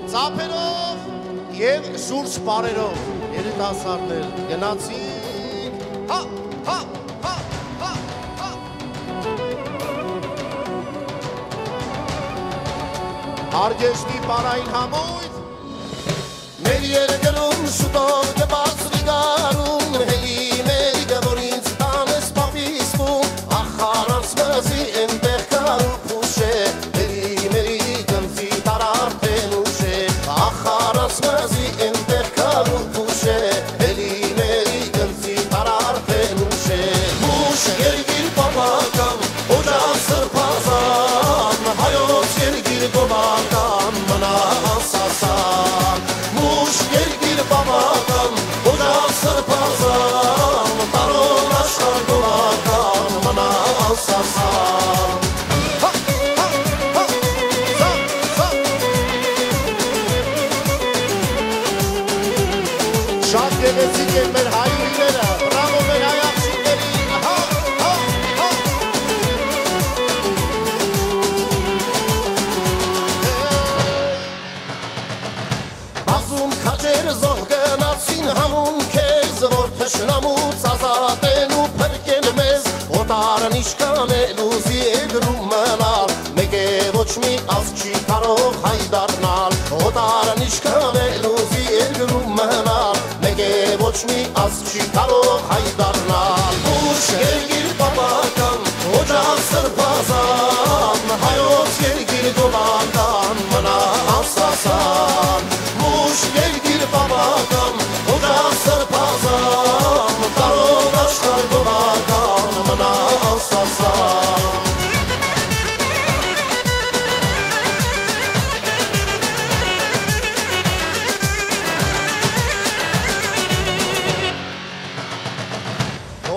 Ծափերով և շուրջ պարերով երիտասարդներ գնացին հա, հա, հա, հա, հա Արգեշտի պարային համույթ մեր երկրում շուտով կբացվի գարուն հելի մեր գվորինց տանես պապիսվում ախարանց մզի ենտեղ կարու պուշե հելի մերի գնցի տարարդեն ուշե ախարանց մզի ենտեղ կարու պուշե հելի մերի գնցի տարարդեն ուշե մուշ երգիր պապական օջան սրպազան հայոց երգիր գոմական մնա ասասան Մուշ երգիր պապական օջան սրպազան տարոն աշխար գոմական մնա ասասան Շատ գեղեցիկ են մեր հայուրիները, բրավո մեր հայախշիկներին, հա, հա, հա Բազում քաջեր զոհ գնացին համուն քեզ, որ թշնամուց ազատեն ու փրկեն մեզ, օտարն իշկանելու զիեգրում մնալ, մեկ է ոչ մի ազգ չի կարող հայ դառնալ, օտարն իշկանելու զիեգրում մնալ, մեկ է ոչ մի ազգ չի կարող հայ դառնալ, ուշ երգիր պապական, օջան սրպազան, հայոց երգիր գոմական, մնա ասասան, Մուշ երգիր պապական, օջան սրպազան, տարոն աշխար գոմական, մնա ասասան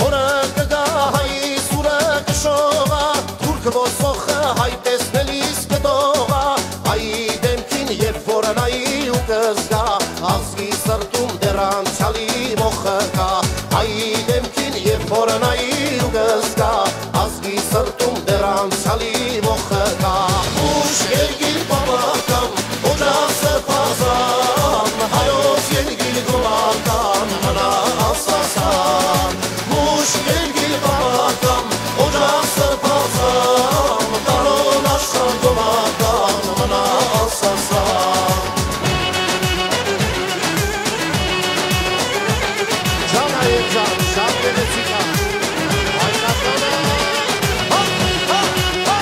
Օրը կգա հայի սուրը կշողա, թուրքը ոսոխը հայ տեսնելիս կտողա, հայի դեմքին երբ որնայի ու կզգա, ազգի սրտում դեռ անցյալի մոխը կա, հայի դեմքին երբ որնայի ու կզգա, ազգի սրտում դեռ անցյալի մոխը կա, ուշ երգիր պապական, օջան սրպազան, հայոց երգիր գոմական, մնա ասասան Մուշ երգիր պապական, օջան սրպազան, տարոն աշխար գոմական, մնա ասասան Ջան այր ջան, շատ գեղեցիկ է, հայնականը, հա, հա, հա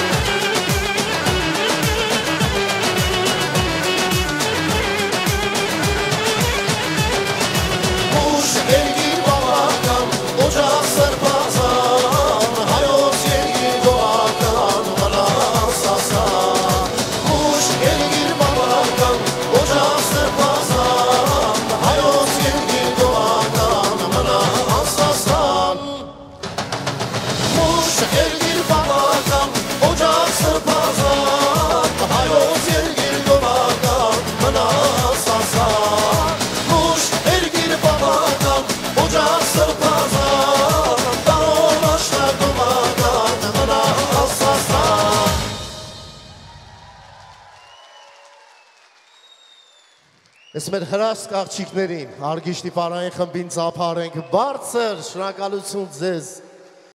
Մուշ երգիր պապական, օջան սրպազան, հայոց երգիր գոմական, մնա ասասան Մուշ երգիր պապական, օջան սրպազան, հայոց երգիր գոմական, մնա ասասան Մուշ երգիր պապական, օջան սրպազան, հայոց երգիր գոմական, մնա ասասան Մուշ երգիր պապական, օջան սրպազան, տարոն աշխար գոմական, մնա ասասան Ես մեր հրաշք աղջիկներին, Արգիշտի պարային խմբին ծափարենք բարձր, շնորհակալություն ձեզ